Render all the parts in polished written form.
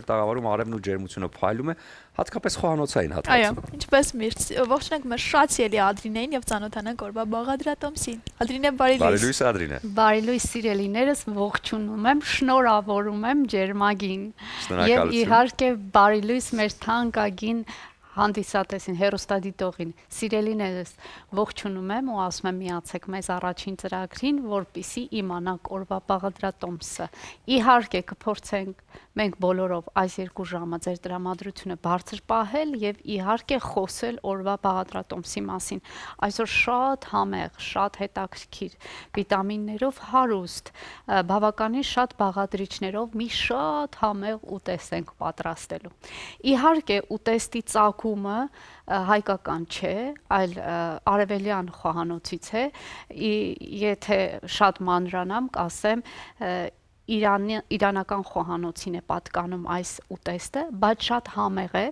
տաղավարում արևն ու ջերմությունը փայլում է, հատկապես խոհանոցային Այո, հատվածում։ ինչպես միշտ, ողջունենք մեր շատ սիրելի Ադրինեին եւ ծանոթանանք օրվա բաղադրատոմսին։ Ադրինե, բարի Բարի լույս։ լույս, Ադրինե։ Բարի լույս սիրելիներս, ողջունում եմ, շնորհավորում եմ ջերմագին։ Եվ Շնորհակալություն։ իհարկե բարի լույս մեր թանկագին հանդիսատեսին, հերոստադիտողին, սիրելիներս, ողջունում եմ ու ասում եմ միացեք մեզ առաջին ծրագրին, որպիսի իմանանք օրվա բաղադրատոմսը։ Իհարկե կփորձենք մենք բոլորով այս 2 ժամը ձեր տրամադրությունը բարձր պահել եւ իհարկե խոսել օրվա բաղադրատոմսի մասին։ Այսօր շատ համեղ, շատ հետաքրքիր, վիտամիններով հարուստ, բավականին շատ բաղադրիչներով մի շատ համեղ ուտեստ ենք պատրաստելու։ Իհարկե ուտեստի ծագումը հայկական չէ, այլ արևելյան խոհանոցից է, եթե շատ մանրանամ, կասեմ իրանական խոհանոցին է պատկանում այս ուտեստը, բայց շատ համեղ է,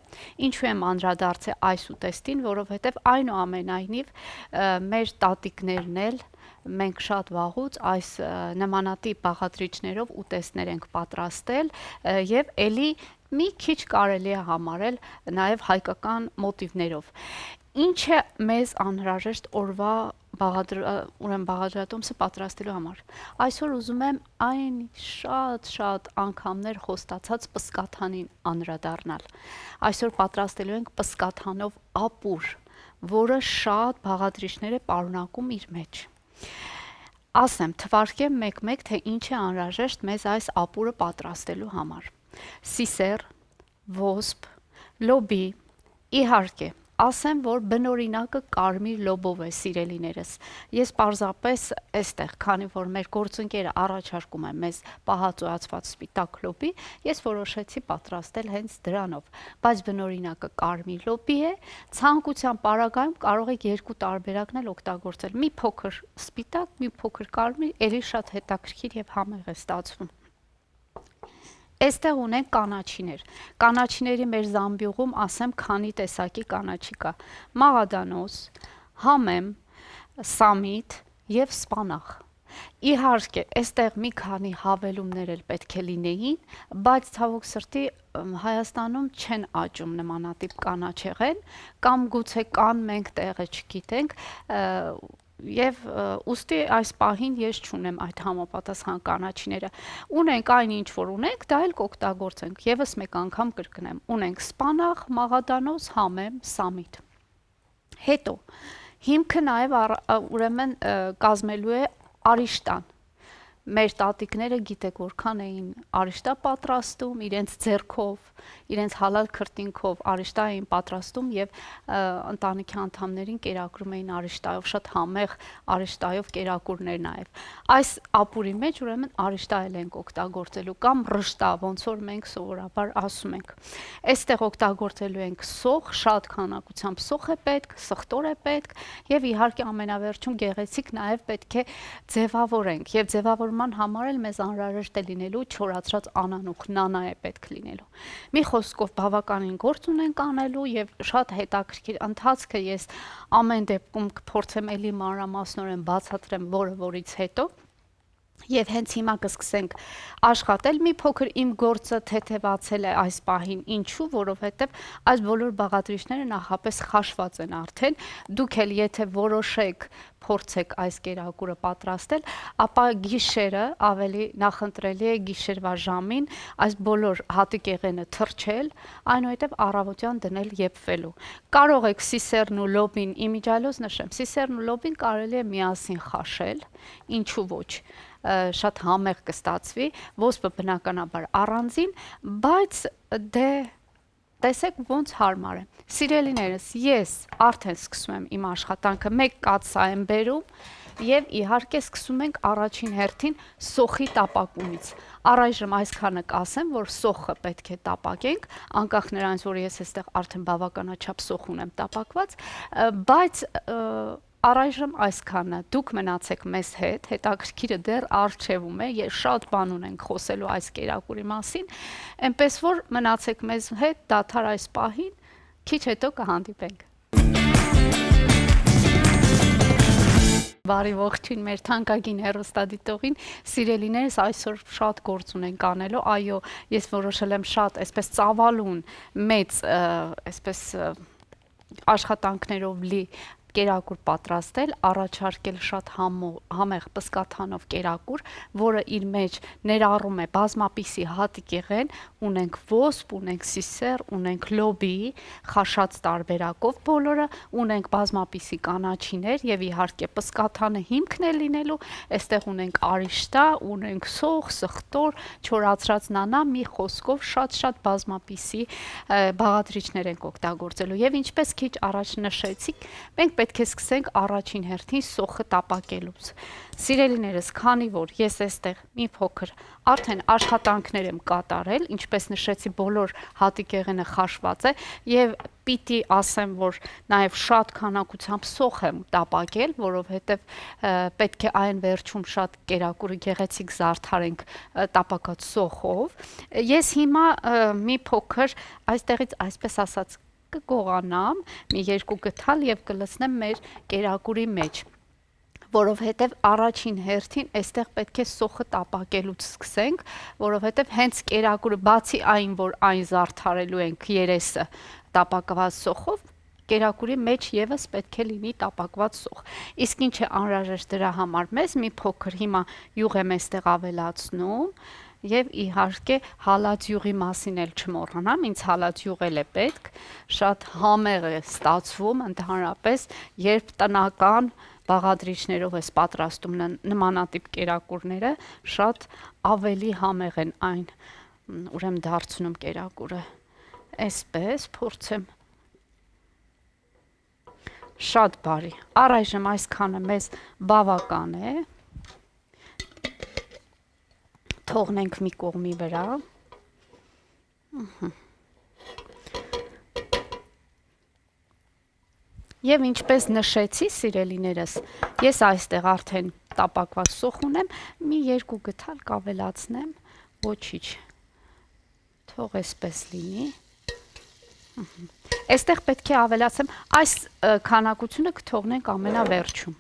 ինչու եմ անդրադարձել այս ուտեստին, որովհետև այնուամենայնիվ մեր տատիկներն էլ մենք շատ վաղուց այս նմանատիպ բաղադրիչներով ուտեստներ ենք պատրաստել եւ ելի մի քիչ կարելի է համարել նաեւ հայկական մոտիվներով։ Ինչ է մեզ անհրաժեշտ օրվա բաղադրատոմսը պատրաստելու համար։ Այսօր ուզում եմ այն շատ անգամներ խոստացած պսկաթանին անդրադառնալ։ Այսօր պատրաստելու ենք պսկաթանով ապուր, որը շատ բաղադրիչներ է պարունակում իր մեջ։ Ասեմ, թվարկեմ մեկ-մեկ, թե ինչ է անհրաժեշտ մեզ այս ապուրը պատրաստելու համար։ Սիսեր, ոսպ, լոբի, իհարկե, ասեմ, որ բնօրինակը կարմիր լոբով է, սիրելիներս։ Ես պարզապես այստեղ, քանի որ մեր գործընկերը առաջարկում է մեզ պահածոյացված սպիտակ լոբի, ես որոշեցի պատրաստել հենց դրանով։ Բայց բնօրինակը կարմիր լոբի է, ցանկության պարագայում կարող եք 2 տարբերակն էլ օգտագործել։ Մի փոքր սպիտակ, մի փոքր կարմիր, ելի շատ հետաքրքիր եւ համեղ է ստացվում։ Այստեղ ունենք կանաչիներ։ Կանաչիների մեր զամբյուղում ասեմ քանի տեսակի կանաչի կա։ Մաղադանոս, համեմ, սամիտ եւ սպանախ։ Իհարկե, այստեղ մի քանի հավելումներ էլ պետք է լինեին, բայց ցավոք սրտի Հայաստանում չեն աճում նմանատիպ կանաչեղեն, կամ գուցե կան, մենք տեղը չգիտենք, եւ ուստի այս պահին ես չունեմ այդ համապատասխան կանաչիները։ Ունենք այն ինչ որ ունենք, դա էլ կօգտագործենք։ Եվս մեկ անգամ կրկնեմ։ Ունենք սպանախ, մաղադանոս, համեմ, սամիտ։ Հետո հիմքը նաեւ ուրեմն կազմելու է արիշտան։ Մեր տատիկները գիտեք որքան էին արիշտա պատրաստում, իրենց ձեռքով, իրենց հալալ քրտինքով արիշտա էին պատրաստում եւ ընտանիքի անդամներին կերակրում էին արիշտայով, շատ համեղ արիշտայով կերակուրներ նաեւ։ Այս ապուրի մեջ ուրեմն արիշտա էլ ենք օգտագործելու կամ ռշտա, ոնց որ մենք սովորաբար ասում ենք։ Այստեղ օգտագործելու ենք սոխ, շատ քանակությամբ սոխ է պետք, սխտոր է պետք եւ իհարկե ամենավերջում գեղեցիկ նաեւ պետք է ձևավորենք եւ ձևավորման համար էլ մեզ անհրաժեշտ է լինելու չորացրած անանուխ, նանա է պետք լինելու։ Մի խոսքով բավականին գործ ունենք անելու եւ շատ հետաքրքիր ընթացքը ես ամեն դեպքում կփորձեմ էլի մանրամասնորեն բացատրեմ որը որից հետո։ Եվ հենց հիմա կսկսենք աշխատել, մի փոքր իմ գործը թեթևացել է այս պահին, ինչու, որովհետև այս բոլոր բաղադրիչները նախապես խաշված են արդեն, դուք էլ եթե որոշեք փորձեք այս կերակուրը պատրաստել, ապա գիշերը ավելի նախընտրելի է գիշերվա ժամին այս բոլոր հատիկեղենը թրջել, այնուհետև առավոտյան դնել եփվելու։ Կարող եք սիսերն ու լոբին իմիջիալոց նշեմ, սիսերն ու լոբին կարելի է միասին խաշել, ինչու ոչ, շատ համեղ կստացվի, ոսպը բնականաբար առանձին, բայց դե տեսեք ոնց հարմար է։ Սիրելիներս, ես արդեն սկսում եմ իմ աշխատանքը, մեկ կաթսա եմ բերում եւ իհարկե սկսում ենք առաջին հերթին սոխի տապակումից։ Առայժմ այսքանը կասեմ, որ սոխը պետք է տապակենք, անկախ նրանից, որ ես այստեղ արդեն բավականաչափ սոխ ունեմ տապակված, բայց առայժմ այսքանը, դուք մնացեք մեզ հետ, հետաքրքիրը դեռ առջևում է, ես շատ բան ունենք խոսելու այս կերակուրի մասին, այնպես որ մնացեք մեզ հետ, դադար այս պահին, քիչ հետո կհանդիպենք։ Բարի ողջույն մեր թանկագին հեռուստադիտողին, սիրելիներս, այսօր շատ գործ ունենք անելու, այո, ես որոշել եմ շատ այսպես ծավալուն, մեծ, այսպես աշխատանքներով լի կերակուր պատրաստել, առաջարկել շատ համեղ պսկաթանով կերակուր, որը իր մեջ ներառում է բազմապիսի հատիկեղեն, ունենք ոսպ, ունենք սիսեր, ունենք լոբի, խաշած տարբերակով բոլորը, ունենք բազմապիսի կանաչիներ եւ իհարկե պսկաթանը հիմքն է լինելու, այստեղ ունենք արիշտա, ունենք սող, սխտոր, չորացրած նանա, մի խոսքով շատ բազմապիսի բաղադրիչներ ենք օգտագործելու եւ ինչպես քիչ առաջ նշեցիք, մենք պետք է սկսենք առաջին հերթին սոխը տապակելուց։ Սիրելիներս, քանի որ ես այստեղ մի փոքր արդեն աշխատանքներ եմ կատարել, ինչպես նշեցի, բոլոր հատիկեղենը խաշված է եւ պիտի ասեմ, որ նաեւ շատ քանակությամբ սոխ եմ տապակել, որովհետեւ պետք է այն վերջում շատ կերակուրը գեղեցիկ զարդարենք տապակած սոխով։ Ես հիմա մի փոքր այստեղից այսպես ասած կգողանամ, մի երկու գթալ եւ կլցնեմ մեր կերակուրի մեջ, որովհետեւ առաջին հերթին այստեղ պետք է սոխը տապակելուց սկսենք, որովհետեւ հենց կերակուրը բացի այն, որ այն զարդարելու ենք երեսը տապակված սոխով, կերակուրի մեջ եւս պետք է լինի տապակված սոխ։ Իսկ ինչ է անհրաժեշտ դրա համար մեզ, մի փոքր հիմա յուղ եմ այստեղ ավելացնում եւ իհարկե հալած յուղի մասին էլ չմոռանամ, ինձ հալած յուղ էլ է պետք, շատ համեղ է ստացվում ընդհանրապես, երբ տնական բաղադրիչներով ես պատրաստում նմանատիպ կերակուրները, շատ ավելի համեղ են այն, ուրեմն դարձնում կերակուրը, այսպես փորձեմ, շատ բարի, առայժմ այսքանը մեզ բավական է, թողնենք մի կողմի վրա, եւ ինչպես նշեցի սիրելիներս, ես այստեղ արդեն տապակված սոխ ունեմ, մի երկու գթալ կավելացնեմ, ոչինչ, թող այսպես լինի, այստեղ պետք է ավելացեմ, այս քանակությունը կթողնենք ամենավերջում,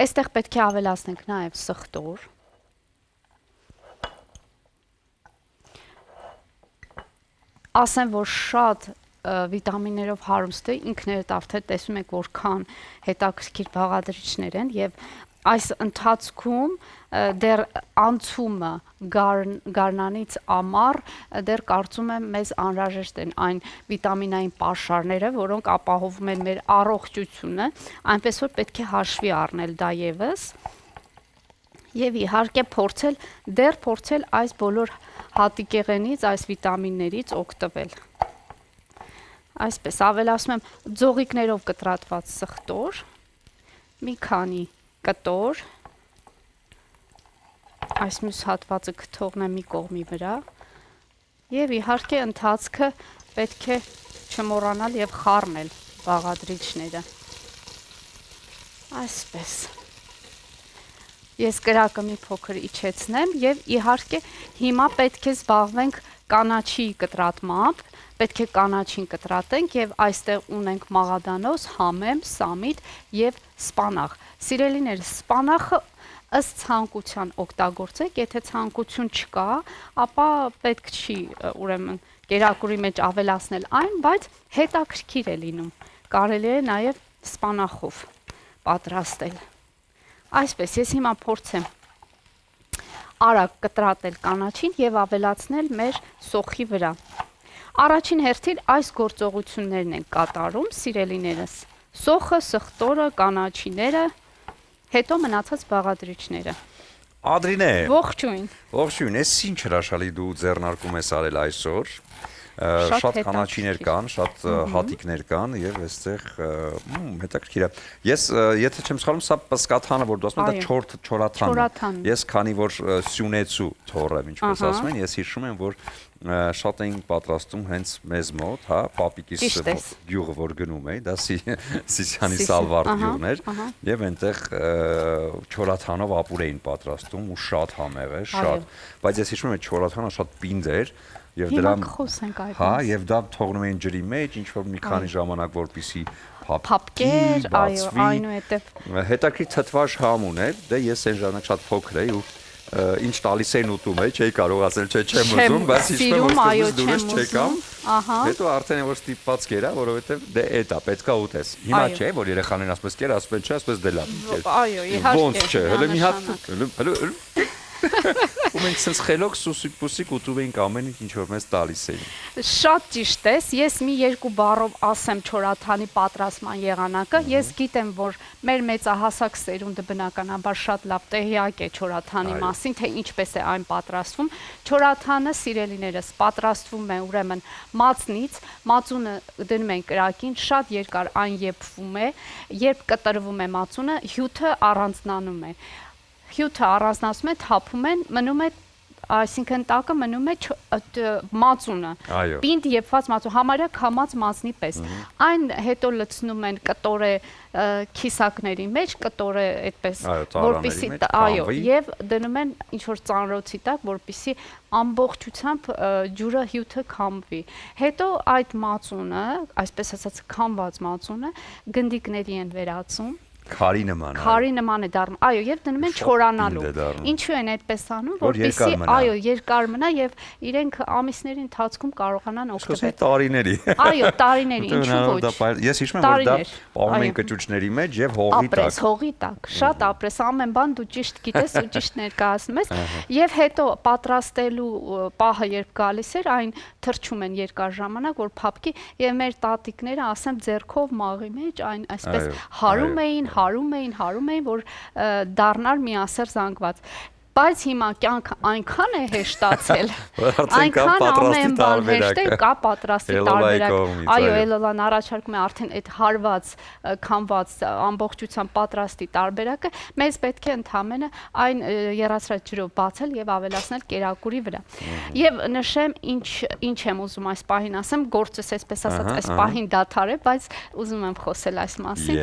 այստեղ պետք է ավելացնենք նաեւ սխտոր, ասեմ, որ շատ վիտամիններով հարուստ է, ինքներդ արդեն տեսում եք, որքան հետաքրքիր բաղադրիչներ են եւ այս ընթացքում դեռ անցումը գարնանից ամառ դեռ կարծում եմ մեզ անհրաժեշտ են այն վիտամինային պաշարները, որոնք ապահովում են մեր առողջությունը, այնպես որ պետք է հաշվի առնել դա եւս եւ իհարկե փորձել այս բոլոր հատիկեղենից, այս վիտամիններից օգտվել։ Այսպես ավելացնում եմ ձողիկներով կտրատված սխտոր, մի քանի կտոր, այս մյուս հատվածը կթողնեմ մի կողմի վրա եւ իհարկե ընթացքը պետք է չմոռանալ եւ խառնել բաղադրիչները։ Այսպես։ Ես կրակը մի փոքր իջեցնեմ եւ իհարկե հիմա պետք է զբաղվենք կանաչի կտրատմամբ, պետք է կանաչին կտրատենք եւ այստեղ ունենք մաղադանոս, համեմ, սամիտ եւ սպանաղ։ Սիրելիներ, սպանաղը ըստ ցանկության օգտագործեք, եթե ցանկություն չկա, ապա պետք չի ուրեմն կերակուրի մեջ ավելացնել այն, բայց հետաքրքիր է լինում։ Կարելի է նաեւ սպանախով պատրաստել։ Այսպես, ես հիմա փորձեմ արագ կտրատել կանաչին եւ ավելացնել մեր սոխի վրա։ Առաջին հերթին այս գործողություններն են կատարում, սիրելիներս։ Սոխը, սխտորը, կանաչիները, հետո մնացած բաղադրիչները։ Ադրինե։ Ողջույն։ Ողջույն, ես ինչ հրաշալի դու ձեռնարկում ես արել այսօր։ Շատ կանաչիներ կան, շատ հատիկներ կան եւ այստեղ հետաքրքիր է։ Ես եթե չեմ սխալվում, սա պսկաթանը, որ դու ասում ես, դա չորաթանն է։ Ես քանի որ սյունեցու թորը, ինչպես ասում են, ես հիշում եմ, որ շատ էին պատրաստում հենց մեզ մոտ, հա, պապիկիս Ճիշտ ես։ գյուղը որ գնում էի, դա Սիսիանի Սալվարդ գյուղն էր, եւ այնտեղ չորաթանով ապուր էին պատրաստում ու շատ համեղ էր, շատ, բայց ես հիշում եմ չորաթանը շատ պինդ էր եւ Հիմա դրա կխոսենք այդ հա, եւ դա թողնում էին ջրի մեջ, ինչ որ մի քանի ժամանակ որպիսի փապկեր, այո, այնուհետև հետաքրքիր թթվաշ համ ուներ, դե ես այն ժամանակ շատ փոքր էի ու ինչ տալիս էին ուտում էի, չէի կարող ասել, չէ, չեմ ուզում, բայց հիշում եմ, որ դուրս չեկամ։ Հետո արդեն որ ստիպված կերա, որովհետև դե էտա, պետքա ուտես։ Հիմա չէ, որ երեխաներն ասպես կեր, ասպես չէ, ասպես դե լավ կեր։ Այո, իհարկե։ Ոնց չէ, հələ մի հատ, հələ ու մենք sense խելոք սուսիկ ուտում էինք ամեն ինչ որ մեզ տալիս էին։ Շատ ճիշտ ես, ես մի երկու բառով ասեմ չորաթանի պատրաստման եղանակը, ես գիտեմ, որ մեր մեծահասակ սերունդը բնականաբար շատ լավ տեղյակ է չորաթանի մասին, թե ինչպես է այն պատրաստվում։ Չորաթանը, սիրելիներս, պատրաստվում է ուրեմն մածնից, մածունը դնում են կրակին, շատ երկար այն եփվում է, երբ կտրվում է մածունը, հյութը առանձնանում է։ Հյութը առանձնացում է, թափում են, մնում է, այսինքն տակը մնում է մածունը, պինդ եփված մածուն, համարյա քամած մածնի պես։ Այն հետո լցնում են կտորե քիսակների մեջ, կտորե այդպես, որպիսի, այո, եւ դնում են ինչ որ ծանրոցի տակ, որպիսի ամբողջությամբ ջուրը հյութը քամվի։ Հետո այդ մածունը, այսպես ասած քամված մածունը գնդիկների են վերածում։ Քարի նման է դառնում։ Այո, եւ դնում են չորանալու։ Ինչու են այդպես անում, որպեսզի այո, երկար մնա եւ իրենք ամիսների ընթացքում կարողանան օգտվել։ Տարիների։ Այո, տարիների, ինչու ոչ։ Ես հիշում եմ, որ դա պահում են կճուճների մեջ եւ հողի տակ։ Ապրես, հողի տակ, շատ ապրես, ամեն բան դու ճիշտ գիտես ու ճիշտ ներկայացնում ես։ Եվ հետո պատրաստելու պահը երբ գալիս էր, այն թրջում են երկար ժամանակ, որ փափկի եւ մեր տատիկները, ասեմ, ձեռքով մաղի մեջ այն այսպես հարում էին, որ դառնար միասեռ զանգված։ Բայց հիմա կյանքը այնքան է հեշտացել, այնքան ամեն բան հեշտ է, կա պատրաստի տարբերակ։ Այո, Էլոլան առաջարկում է արդեն այդ հարված, քամված ամբողջությամբ պատրաստի տարբերակը, մեզ պետք է ընդհանրապես այն եռացրած ջրով բացել եւ ավելացնել կերակուրի վրա։ Եվ նշեմ, ինչ եմ ուզում այս պահին ասեմ, գործս այսպես ասած այս պահին դադար է, բայց ուզում եմ խոսել այս մասին։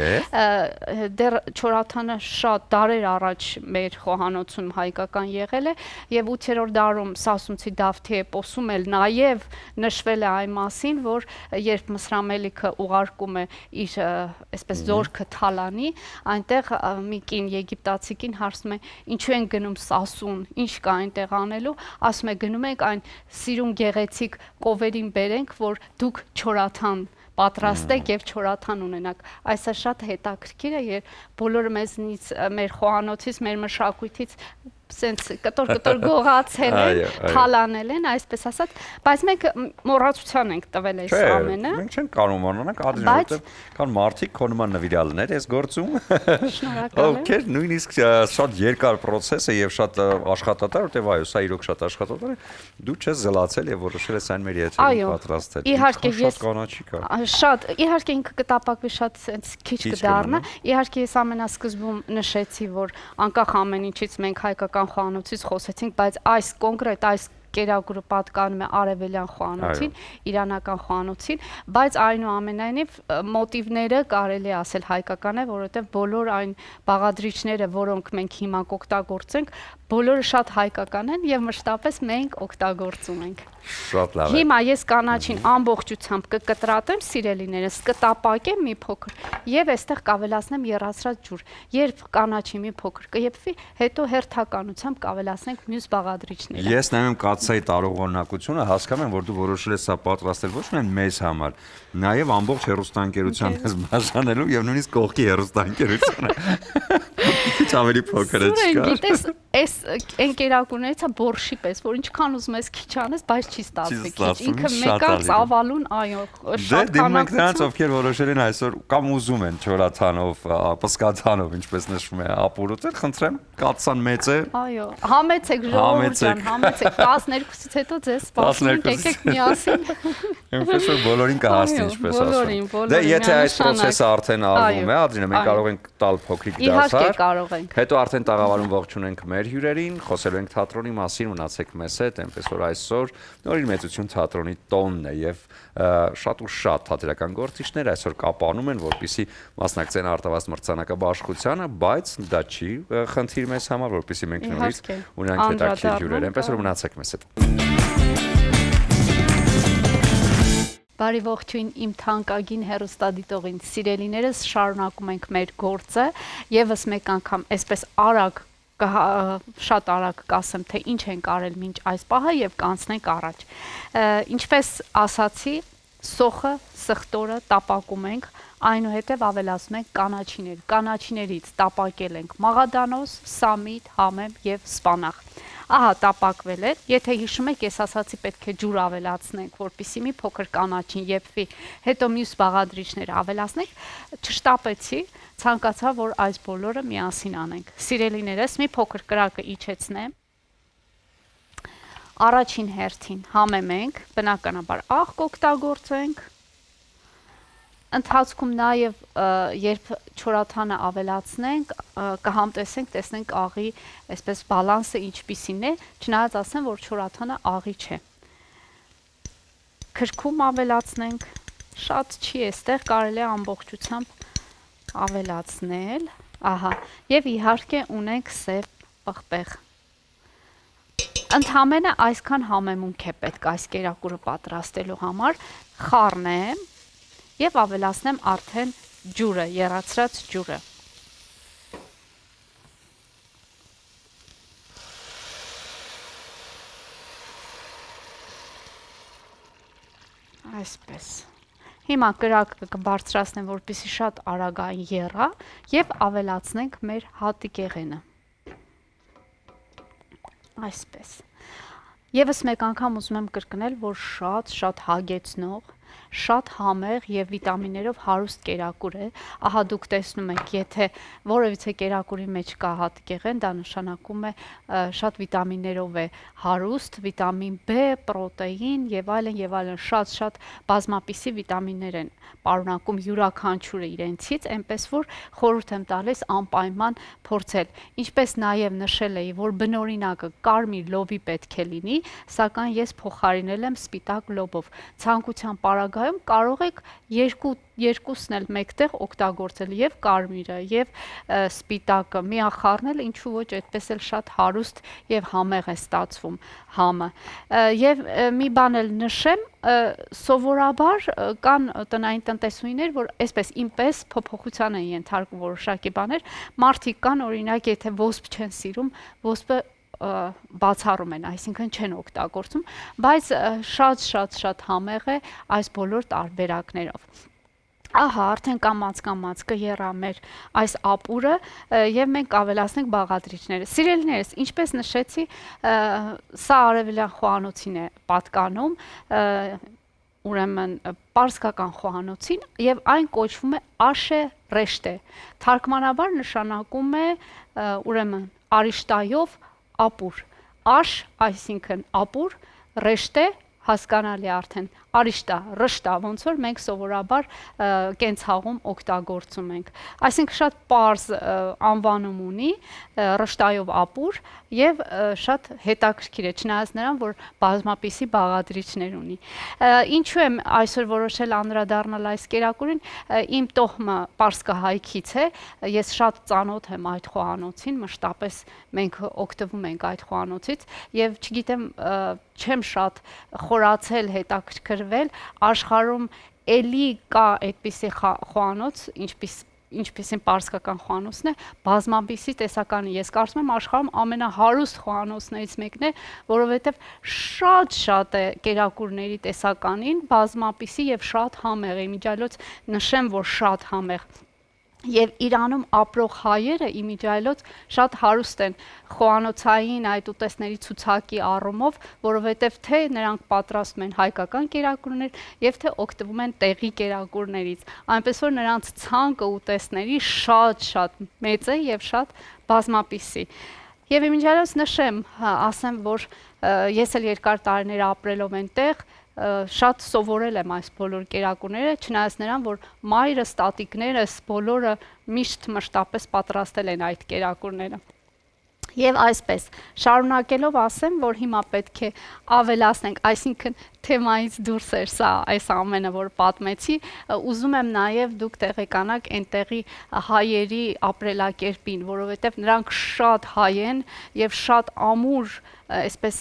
Դեռ չորաթանը շատ դարեր առաջ մեր խոհանոցում հայկական եղել է եւ 8-րդ դարում Սասունցի Դավթի էպոսում էլ նաեւ նշվել է այն մասին, որ երբ Մսրամելիքը ուղարկում է իր այսպես զորքը Թալանի, այնտեղ մի կին եգիպտացի կին հարցնում է ինչու են գնում Սասուն, ինչ կա այնտեղ անելու, ասում է գնում ենք այն սիրուն գեղեցիկ կովերին բերենք, որ դուք չորաթան պատրաստեք եւ չորաթան ունենաք։ Այսը շատ հետաքրքիր է, եւ բոլորը մեզնից, մեր խոհանոցից, մեր մշակույթից սենց կտոր գողացել են, թալանել են, այսպես ասած, բայց մենք մոռացության ենք տվել այս ամենը։ Մենք չենք կարող մոռանալ, որովհետեւ կան մարդիկ քո նման նվիրալներ այս գործում, ովքեր նույնիսկ շատ երկար process է եւ շատ աշխատատար, որտեւ այո, սա իրոք շատ աշխատատար է, դու չես զլացել եւ որոշել ես այն մեր եթերում պատրաստել։ Իհարկե ես կանաչի կա։ Շատ, իհարկե ինքը կտապակվի շատ սենց քիչ կդառնա։ Իհարկե ես ամենասկզբում նշեցի, որ անկախ ամեն ինչից մենք հայկական խոհանոցից խոսեցինք, բայց այս կոնկրետ այս կերակուրը պատկանում է արևելյան խոհանոցին, իրանական խոհանոցին, բայց այնուամենայնիվ մոտիվները կարելի է ասել հայկական է, որովհետև բոլոր այն բաղադրիչները, որոնք մենք հիմա կօգտագործենք, բոլորը շատ հայկական են եւ մշտապես մենք օգտագործում ենք։ Շատ լավ է։ Հիմա ես կանաչին ամբողջությամբ կկտրատեմ, սիրելիներս, կտապակեմ մի փոքր եւ այստեղ կավելացնեմ եռացրած ջուր։ Երբ կանաչի մի փոքր կեփվի, հետո հերթականությամբ կավելացնենք մյուս բաղադրիչները։ Ես նայում եմ կացայի տարողունակությունը, հասկանում եմ, որ դու որոշել ես սա պատրաստել ոչ միայն մեզ համար, նաեւ ամբողջ հերոստանգերության ես բաժանելու եւ նույնիսկ կողքի հերոստանգերությունը։ Ինչ ավելի փոքր է չկա։ Գիտես, այս ընկերակուրներից է բորշի պես, որ ինչքան ուզում ես քիչ անես, բայց չի ստացվի քիչ։ Ինքը մեկան ծավալուն, այո, շատ դիմում ենք նրանց, ովքեր որոշել են այսօր կամ ուզում են չորաթանով, պսկաթանով, ինչպես նշվում է, ապուրուտել, խնդրեմ, կաթսան մեծ է։ Այո, համեցեք ժողովուրդ ջան, համեցեք 12-ից հետո ձեզ սպասում ենք, եկեք միասին։ Այնպես որ բոլորին կհասնի, ինչպես ասում։ Դե եթե այս process-ը արդեն արվում է, Ադրինե, մենք կարող ենք տալ փոքրիկ դասար։ Իհարկե կարող ենք։ Հետո արդեն տաղավարում ողջունենք մեր մեր հյուրերին, խոսելու ենք թատրոնի մասին, մնացեք մեզ հետ, այնպես որ այսօր նորին մեծություն թատրոնի տոնն է եւ շատ ու շատ թատերական գործիչներ այսօր կապանում են, որպեսզի մասնակցեն Արտավազդ մրցանակաբաշխությանը, բայց դա չի խնդիր մեզ համար, որպեսզի մենք նորից ունենանք հետաքրքիր հյուրեր, այնպես որ մնացեք մեզ հետ։ Բարի ողջույն իմ թանկագին հեռուստադիտողին, սիրելիներս, շարունակում ենք մեր գործը, եւս մեկ անգամ այսպես շատ արագ կասեմ, թե ինչ ենք արել մինչ այս պահը եւ կանցնենք առաջ։ Ինչպես ասացի, սոխը, սխտորը տապակում ենք, այնուհետև ավելացնում ենք կանաչիներ։ Կանաչիներից տապակել ենք մաղադանոս, սամիտ, համեմ եւ սպանախ։ Ահա տապակվել է, եթե հիշում եք, ես ասացի պետք է ջուր ավելացնենք, որպեսզի մի փոքր կանաչին եփվի, հետո մյուս բաղադրիչները ավելացնենք, չշտապեցի, ցանկացա, որ այս բոլորը միասին անենք։ Սիրելիներս, մի փոքր կրակը իջեցնեմ։ Առաջին հերթին համեմ ենք, բնականաբար աղ կօգտագործենք։ Ընթացքում նաև երբ չորաթանը ավելացնենք, կհամտեսենք, տեսնենք աղի այսպես բալանսը ինչպիսին է, չնայած ասեմ, որ չորաթանը աղի չէ։ Քրքում ավելացնենք, շատ չի էստեղ, կարելի է ամբողջությամբ ավելացնել, ահա, եւ իհարկե ունենք սև պղպեղ։ Ընդհանրապես այսքան համեմունք է պետք այս կերակուրը պատրաստելու համար, խառնեմ եւ ավելացնեմ արդեն ջուրը, եռացրած ջուրը։ Այսպես։ Հիմա կրակը կբարձրացնեմ, որպեսզի շատ արագային եռա եւ ավելացնենք մեր հատիկեղենը։ Այսպես։ Եվս մեկ անգամ ուզում եմ կրկնել, որ շատ հագեցնող, շատ համեղ եւ վիտամիններով հարուստ կերակուր է։ Ահա դուք տեսնում եք, եթե որևիցե կերակուրի մեջ կա հատիկեղեն, դա նշանակում է շատ վիտամիններով է հարուստ, վիտամին B, պրոտեին եւ այլն, շատ բազմապիսի վիտամիններ են պարունակում յուրաքանչյուրը իրենցից, այնպես որ խորհուրդ եմ տալիս անպայման փորձել։ Ինչպես նաեւ նշել էի, որ բնօրինակը կարմիր լոբի պետք է լինի, սակայն ես փոխարինել եմ սպիտակ լոբով։ Ցանկության պարագայում կարող եք երկուսն էլ մեկտեղ օգտագործել եւ կարմիրը եւ սպիտակը միախառնել, ինչու ոչ, այդպես էլ շատ հարուստ եւ համեղ է ստացվում համը։ Եվ մի բան էլ նշեմ, սովորաբար կան տնային տնտեսուհիներ, որ այսպես ինպես փոփոխության են ենթարկում որոշակի բաներ, մարդիկ կան, օրինակ, եթե ոսպ չեն սիրում, ոսպը բացառում են, այսինքն չեն օգտագործում, բայց շատ համեղ է այս բոլոր տարբերակներով։ Ահա, արդեն կամաց կեռա մեր այս ապուրը եւ մենք ավելացնենք բաղադրիչները։ Սիրելիներս, ինչպես նշեցի, սա արևելյան խոհանոցին է պատկանում, ուրեմն պարսկական խոհանոցին եւ այն կոչվում է աշե ռեշտե։ Թարգմանաբար նշանակում է ուրեմն արիշտայով ապուր, աշ, այսինքն ապուր, ռեշտե, հասկանալի արդեն, արիշտա, ռշտա, ոնց որ մենք սովորաբար կենցաղում օգտագործում ենք։ Այսինքն շատ պարզ անվանում ունի, ռշտայով ապուր եւ շատ հետաքրքիր է, չնայած նրան, որ բազմապիսի բաղադրիչներ ունի։ Ինչու եմ այսօր որոշել անդրադառնալ այս կերակուրին, իմ տոհմը պարսկահայքից է, ես շատ ծանոթ եմ այդ խոհանոցին, մշտապես մենք օգտվում ենք այդ խոհանոցից եւ չգիտեմ, չեմ շատ խորացել, հետաքրքրվել, աշխարհում էլի կա այդպիսի խոհանոց, ինչպիսին պարսկական խոհանոցն է, բազմապիսի տեսականի։ Ես կարծում եմ աշխարհում ամենահարուստ խոհանոցներից մեկն է, որովհետև շատ է կերակուրների տեսականին, բազմապիսի եւ շատ համեղ է, իմիջիայլոց նշեմ, որ շատ համեղ։ Եվ Իրանում ապրող հայերը իմիջիայլոց շատ հարուստ են խոհանոցային այդ ուտեստների ցուցակի առումով, որովհետև թե նրանք պատրաստում են հայկական կերակուրներ եւ թե օգտվում են տեղի կերակուրներից, այնպես որ նրանց ցանկը ուտեստների շատ մեծ է եւ շատ բազմապիսի։ Եվ իմիջիայլոց նշեմ, ասեմ, որ ես էլ երկար տարիներ ապրելով այնտեղ շատ սովորել եմ այս բոլոր կերակուրները, չնայած նրան, որ մայրս, տատիկներս բոլորը միշտ մշտապես պատրաստել են այդ կերակուրները։ Եվ այսպես, շարունակելով ասեմ, որ հիմա պետք է ավելացնենք, այսինքն թեմայից դուրս էր սա այս ամենը, որ պատմեցի, ուզում եմ նաև դուք տեղեկանաք այնտեղի հայերի ապրելակերպին, որովհետև նրանք շատ հայ են եւ շատ ամուր, այսպես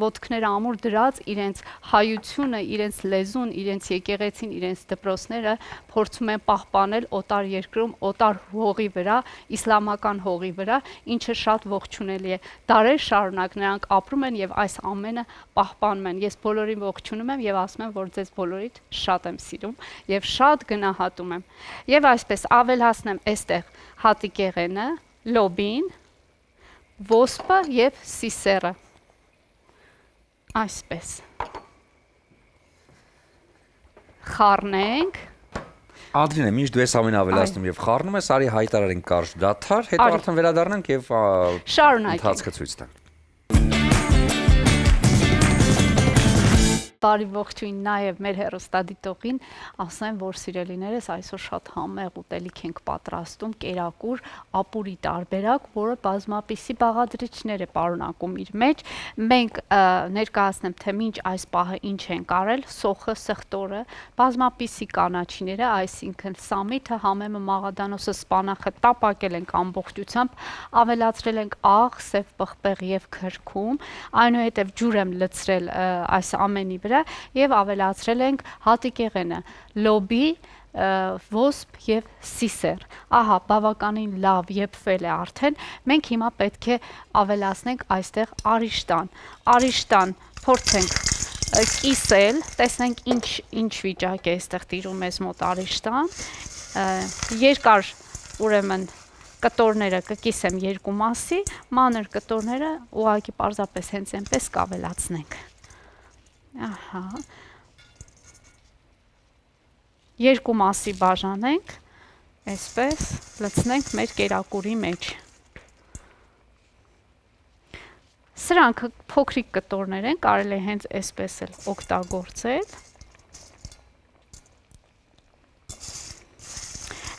ոտքները ամուր դրած իրենց հայությունը, իրենց լեզուն, իրենց եկեղեցին, իրենց դպրոցները փորձում են պահպանել օտար երկրում, օտար հողի վրա, իսլամական հողի վրա, ինչը շատ ողջունելի է։ Դարեր շարունակ նրանք ապրում են եւ այս ամենը պահպանում են։ Ես բոլորին ողջունում եմ եւ ասում եմ, որ ձեզ բոլորիդ շատ եմ սիրում եւ շատ գնահատում եմ։ Եվ այսպես ավելացնեմ այստեղ հատիկեղենը, լոբին, ոսպը եւ սիսերը։ Այսպես խառնենք։ Ադրինե, միշտ դու ես ամեն ավելացնում եւ խառնում ես, արի հայտարարենք կարճ դադար, հետո արդեն վերադառնանք եւ ընթացքը ցույց տանք։ Բարի ողջույն նաև մեր հեռուստադիտողին, ասեմ, որ սիրելիներս այսօր շատ համեղ ուտելիք ենք պատրաստում, կերակուր, ապուրի տարբերակ, որը բազմապիսի բաղադրիչներ է պարունակում իր մեջ։ Մենք ներկայացնեմ, թե մինչ այս պահը ինչ ենք արել, սոխը, սխտորը, բազմապիսի կանաչիները, այսինքն սամիթը, համեմը, մաղադանոսը, սպանախը տապակել ենք ամբողջությամբ, ավելացրել ենք աղ, սև պղպեղ եւ քրքում, այնուհետև ջուր եմ լցրել այս ամենի վրա եւ ավելացրել ենք հատիկեղենը, լոբի, ոսպ եւ սիսեր։ Ահա, բավականին լավ եփվել է արդեն։ Մենք հիմա պետք է ավելացնենք այստեղ արիշտան։ Արիշտան փորձենք կիսել, տեսնենք ինչ վիճակ է այստեղ տիրում մեզ մոտ արիշտան։ Երկար ուրեմն կտորները կկիսեմ երկու մասի, մանր կտորները ուղղակի պարզապես հենց այնպես կավելացնենք։ Ահա։ Երկու մասի բաժանենք, այսպես լցնենք մեր կերակուրի մեջ։ Սրանք փոքրիկ կտորներ են, կարելի է հենց այսպես էլ օգտագործել։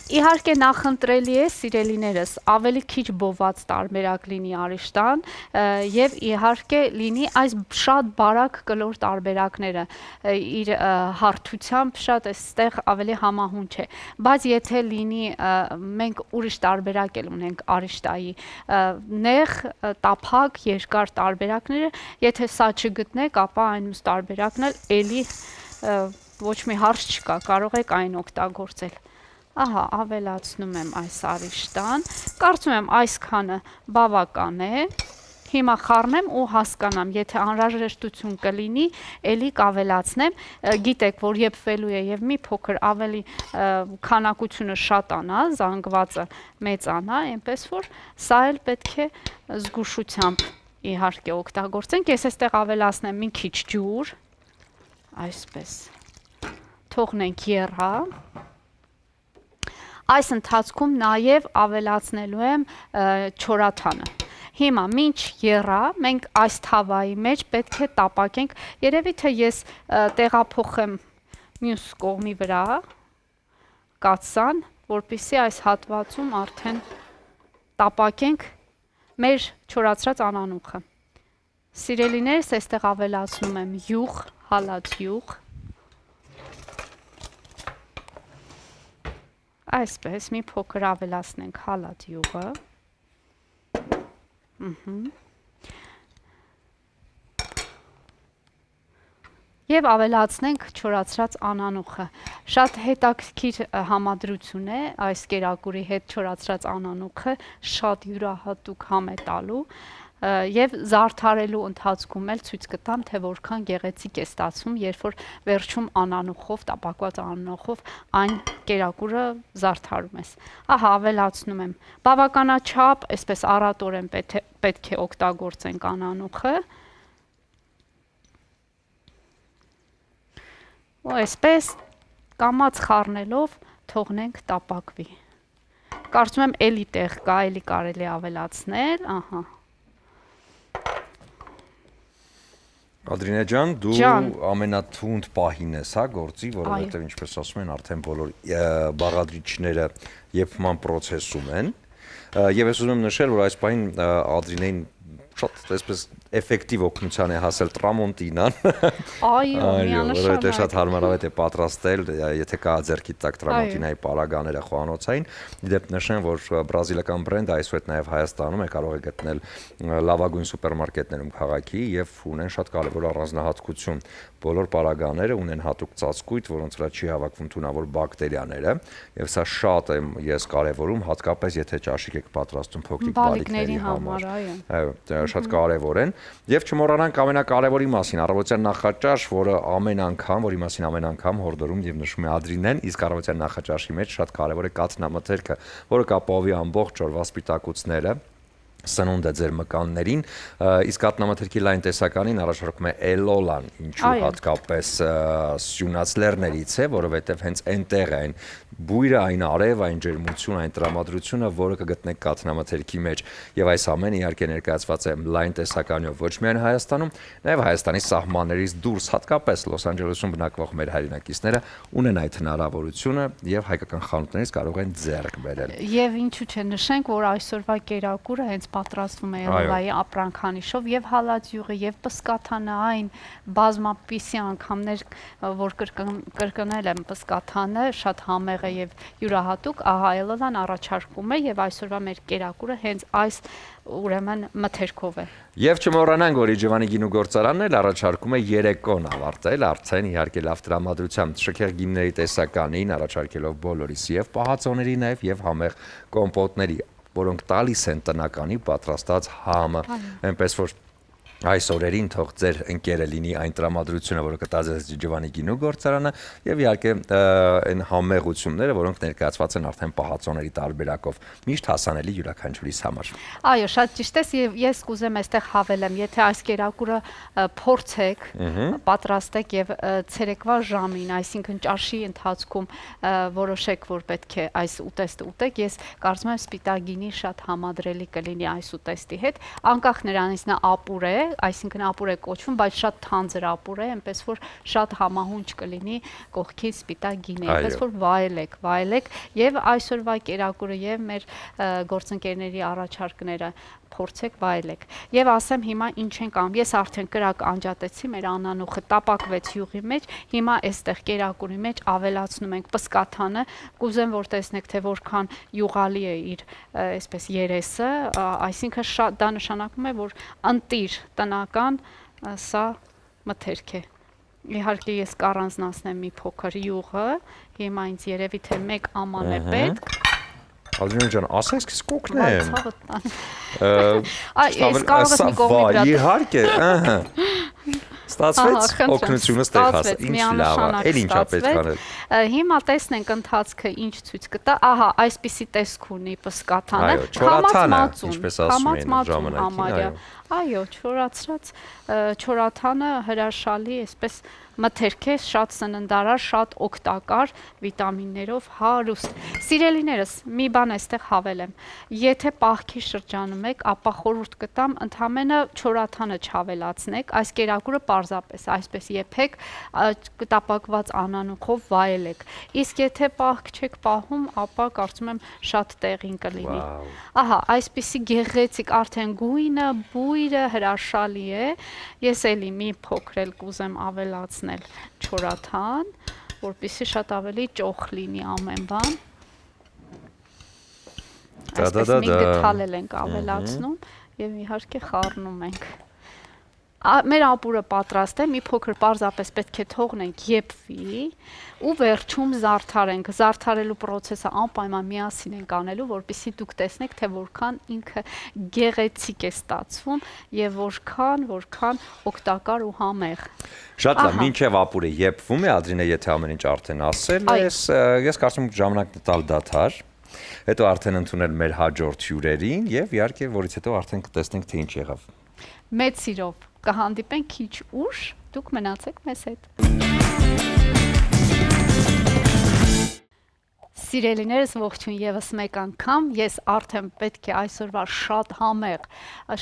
Իհարկե նախընտրելի է, սիրելիներս, ավելի քիչ բոված տարբերակ լինի արիշտան եւ իհարկե լինի այս շատ բարակ կլոր տարբերակները իր հարթությամբ շատ այստեղ ավելի համահունչ է, բայց եթե լինի մենք ուրիշ տարբերակ էլ ունենք արիշտայի, նեղ, տափակ, երկար տարբերակները, եթե սա չգտնեք, ապա այն մյուս տարբերակն էլ էլի ոչ մի հարց չկա, կարող եք այն օգտագործել։ Ահա, ավելացնում եմ այս արիշտան, կարծում եմ այսքանը բավական է, հիմա խառնեմ ու հասկանամ, եթե անհրաժեշտություն կլինի, էլի կավելացնեմ, գիտեք, որ եփվելու է եւ մի փոքր ավելի քանակությունը շատանա, զանգվածը մեծանա, այնպես որ սա էլ պետք է զգուշությամբ իհարկե օգտագործենք, ես այստեղ ավելացնեմ մի քիչ ջուր, այսպես, թողնենք եռա, այս ընթացքում նաև ավելացնելու եմ չորաթանը։ Հիմա մինչ եռա, մենք այս թավայի մեջ պետք է տապակենք, երևի թե ես տեղափոխեմ մյուս կողմի վրա, կաթսան, որպեսզի այս հատվածում արդեն տապակենք մեր չորացրած անանուխը։ Սիրելիներս, այստեղ ավելացնում եմ յուղ, հալած յուղ, այսպես մի փոքր ավելացնենք հալած յուղը, եւ ավելացնենք չորացրած անանուխը։ Շատ հետաքրքիր համադրություն է այս կերակուրի հետ չորացրած անանուխը, շատ յուրահատուկ համ է տալու եւ զարդարելու ընթացքում էլ ցույց կտամ, թե որքան գեղեցիկ է ստացվում, երբ որ վերջում անանուխով, տապակված անանուխով այն կերակուրը զարդարում ես։ Ահա, ավելացնում եմ բավականաչափ, այսպես առատորեն պետք է օգտագործենք անանուխը։ Ու այսպես կամած խառնելով թողնենք տապակվի։ Կարծում եմ էլի տեղ կա, էլի կարելի ավելացնել, ահա։ Ադրինե ջան, դու ամենաթունդ պահին ես, հա, գործի, որովհետև ինչպես ասում են, արդեն բոլոր բաղադրիչները եփման process-ում են։ Եվ ես ուզում եմ նշել, որ այս պահին Ադրինեին շատ այսպես էֆեկտիվ օգնության է հասել տրամոնտինան։ Այո, միանշանակ։ Որովհետև շատ հարմարավետ է պատրաստել, եթե կա ձեռքի տակ տրամոնտինայի պարագաները խոհանոցային։ Իդեպ նշեմ, որ բրազիլական բրենդը այսօր նաև Հայաստանում է կարող է գտնել լավագույն սուպերմարկետներում քաղաքի եւ ունեն շատ կարևոր առանձնահատկություն։ Բոլոր պարագաները ունեն հատուկ ծածկույթ, որոնց վրա չի հավաքվում թունավոր բակտերիաները, եւ սա շատ եմ ես կարևորում, հատկապես եթե ճաշիկ եք պատրաստում փոքրիկ բալիկների համար։ Այո, շատ կարևոր են։ Եվ չմոռանանք ամենակարևորի մասին, առավոտյան նախաճաշ, որի մասին ամեն անգամ հորդորում եւ նշում է Ադրինեն, իսկ առավոտյան նախաճաշի մեջ շատ կարևոր է կաթնամթերքը, որը կապահովի ամբողջ օրվա սպիտակուցները, սնունդը ձեր մկաններին, իսկ կաթնամթերքի լայն տեսականին առաջարկում է էլոլան, ինչու հատկապես սյունած լեռներից է, որովհետև հենց այնտեղ է այն բույրը, այն արև, այն ջերմությունը, այն տրամադրությունը, որը կգտնեք կաթնամթերքի մեջ, եւ այս ամենը իհարկե ներկայացված է լայն տեսականիով ոչ միայն Հայաստանում, նաեւ Հայաստանի սահմաններից դուրս, հատկապես Լոս Անջելեսում բնակվող մեր հայրենակիցները ունեն այդ հնարավորությունը եւ հայկական խանութներից կարող են ձեռք բերել։ Եւ ինչու՞ չէ նշենք, որ այսօրվա կերակուրը հենց պատրաստվում է Էլոլայի ապրանքանիշով եւ հալածյուղը եւ պսկաթանը այն բազմապիսի անգամներ, որ կրկնել եմ պսկաթանը շատ համեղ է եւ յուրահատուկ, ահա Էլոլան առաջարկում է եւ այսօրվա մեր կերակուրը հենց այս ուրեմն մթերքով է։ Եվ չմոռանանք, որ Իջևանի գինու գործարանն էլ առաջարկում է երեկոն ավարտել, արդեն իհարկե լավ տրամադրությամբ շքեղ գինների տեսականին առաջարկելով բոլորիս եւ պահածոների եւ համեղ կոմպոտների, որոնք տալիս են տնականի պատրաստած համը, այնպես որ այս օրերին թող ձեր ընկերը լինի այն տրամադրությունը, որը կտա ձեզ Իջևանի գինու գործարանը եւ իհարկե այն համեղությունները, որոնք ներկայացված են արդեն պահածոների տարբերակով, միշտ հասանելի յուրաքանչյուրիս համար։ Այո, շատ ճիշտ է, եւ ես կուզեմ այստեղ հավելեմ, եթե այս կերակուրը փորձեք, պատրաստեք եւ ցերեկվա ժամին, այսինքն ճաշի ընթացքում որոշեք, որ պետք է այս ուտեստը ուտեք, ես կարծում եմ սպիտակ գինի շատ համադրելի կլինի այս ուտեստի հետ, անկախ նրանից նա ապուր է, այսինքն ապուր է կոչվում, բայց շատ թանձր ապուր է, այնպես որ շատ համահունչ կլինի կողքից սպիտակ գինի, այնպես որ վայելեք եւ այսօրվա կերակուրը եւ մեր գործընկերների առաջարկները փորձեք վայելեք։ Եվ ասեմ հիմա ինչ ենք անում։ Ես արդեն կրակ անջատեցի, մեր անանուխը տապակվեց յուղի մեջ, հիմա այստեղ կերակուրի մեջ ավելացնում ենք պսկաթանը, կուզեմ որ տեսնեք թե որքան յուղալի է իր այսպես երեսը, այսինքն շատ դա նշանակում է որ ընտիր տնական սա մթերք է։ Իհարկե ես կառանձնացնեմ մի փոքր յուղը, հիմա ինձ երևի թե 1 աման է պետք։ Ադրին ջան, ասես քեզ կօգնեմ։ Այս կարող ես մի կողմի վրա։ Իհարկե, ահա։ Ստացվեց օգնությունը ստեղ հասա։ Ինչ լավ է, էլ ինչա պետք անել։ Հիմա տեսնենք ընթացքը ինչ ցույց կտա։ Ահա, այսպիսի տեսք ունի պսկաթանը, ինչպես ասում են ժամանակին, այո, չորացրած չորաթանը հրաշալի, այսպես մթերք է, շատ սննդարար, շատ օգտակար, վիտամիններով հարուստ։ Սիրելիներս, մի բան այստեղ հավելեմ։ Եթե պահքի շրջանում եք, ապա խորհուրդ կտամ ընդամենը չորաթանը չավելացնեք, այս կերակուրը պարզապես այսպես եփեք, տապակված անանուխով վայելեք։ Իսկ եթե պահք չեք պահում, ապա կարծում եմ շատ տեղին կլինի։ Ահա, այսպիսի գեղեցիկ արդեն գույնը, բույրը հրաշալի է։ Ես էլի մի փոքր էլ կուզեմ ավելացնել չորաթան, որպեսզի շատ ավելի ճոխ լինի ամեն բան։ Այսպես մի գթալ ենք ավելացնում եւ իհարկե խառնում ենք։ Մեր ապուրը պատրաստ է, մի փոքր պարզապես պետք է թողնենք եփվի ու վերջում զարդարենք։ Զարդարելու process-ը անպայման միասին ենք անելու, որպեսզի դուք տեսնեք, թե որքան ինքը գեղեցիկ է ստացվում եւ որքան օգտակար ու համեղ։ Շատ լավ, մինչև ապուրը եփվում է, Ադրինե, եթե ամեն ինչ արդեն ասել ես, ես կարծում եմ ժամանակն տալ դադար, հետո արդեն ընդունել մեր հաջորդ հյուրերին եւ իհարկե որից հետո արդեն կտեսնենք թե ինչ եղավ։ Մեծ սիրով կհանդիպենք քիչ ուշ, դուք մնացեք մեզ հետ։ Սիրելիներս ողջույն եւս մեկ անգամ, ես արդեն պետք է այսօրվա շատ համեղ,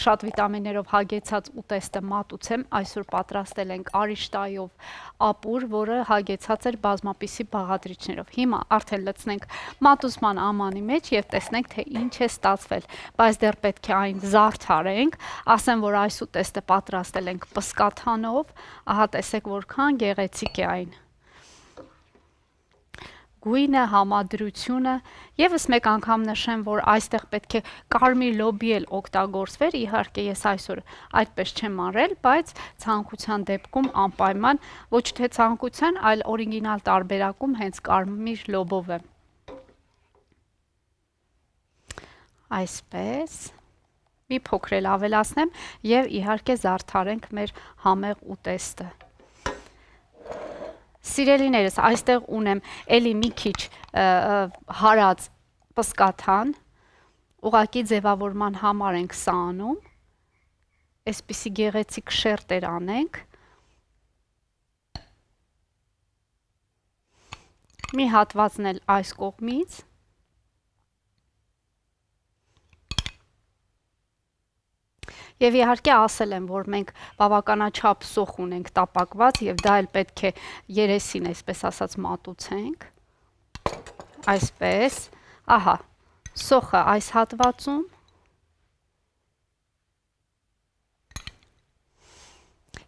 շատ վիտամիններով հագեցած ուտեստը մատուցեմ, այսօր պատրաստել ենք արիշտայով ապուր, որը հագեցած էր բազմապիսի բաղադրիչներով, հիմա արդեն լցնենք մատուցման ամանի մեջ եւ տեսնենք, թե ինչ է ստացվել, բայց դեռ պետք է այն զարդարենք, ասեմ, որ այս ուտեստը պատրաստել ենք պսկաթանով, ահա տեսեք որքան գեղեցիկ է այն։ Գույնը, համադրությունը, եւս մեկ անգամ նշեմ, որ այստեղ պետք է կարմիր լոբի էլ օգտագործվեր, իհարկե ես այսօր այդպես չեմ արել, բայց ցանկության դեպքում անպայման ոչ թե ցանկության, այլ օրիգինալ տարբերակում հենց կարմիր լոբով է։ Այսպես, մի փոքր էլ ավելացնեմ եւ իհարկե զարդարենք մեր համեղ ուտեստը։ Սիրելիներս, այստեղ ունեմ էլի մի քիչ հարած պսկաթան, ուղղակի ձևավորման համար ենք սա անում, այսպիսի գեղեցիկ շերտեր անենք, մի հատվածն էլ այս կողմից, Եվ իհարկե ասել եմ, որ մենք բավականաչափ սոխ ունենք տապակված եւ դա էլ պետք է երեսին, այսպես ասած, մատուցենք։ Այսպես, ահա, սոխը այս հատվածում։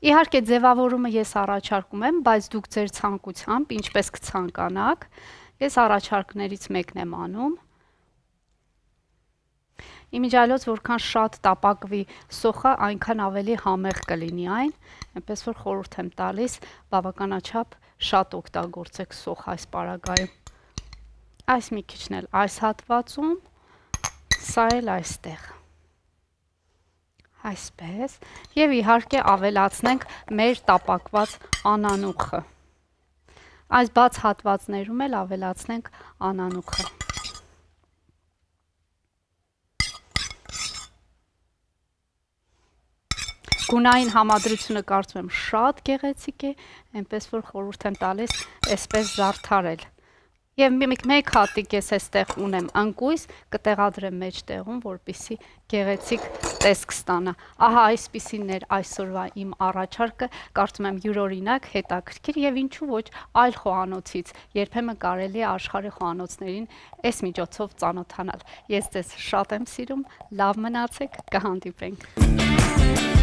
Իհարկե ձևավորումը ես առաջարկում եմ, բայց դուք ձեր ցանկությամբ, ինչպես կցանկանաք, ես առաջարկներից մեկն եմ անում։ Իմիջիայլոց որքան շատ տապակվի սոխը, այնքան ավելի համեղ կլինի այն, այնպես որ խորհուրդ եմ տալիս բավականաչափ շատ օգտագործեք սոխ այս պարագայում։ Այս մի քիչն էլ այս հատվածում, սա էլ այստեղ։ Այսպես, եւ իհարկե ավելացնենք մեր տապակված անանուխը։ Այս բաց հատվածներում էլ ավելացնենք անանուխը։ Գունային համադրությունը կարծում եմ շատ գեղեցիկ է, այնպես որ խորհուրդ եմ տալիս այսպես զարդարել։ Եվ մեկ հատիկ ես այստեղ ունեմ ընկույզ, կտեղադրեմ մեջտեղում, որպեսզի գեղեցիկ տեսք ստանա։ Ահա այսպիսին էր այսօրվա իմ առաջարկը, կարծում եմ յուրօրինակ, հետաքրքիր եւ ինչու ոչ այլ խոհանոցից, երբեմն կարելի է աշխարհի խոհանոցներին այս միջոցով ծանոթանալ։ Ես ձեզ շատ եմ սիրում, լավ մնացեք, կհանդիպենք։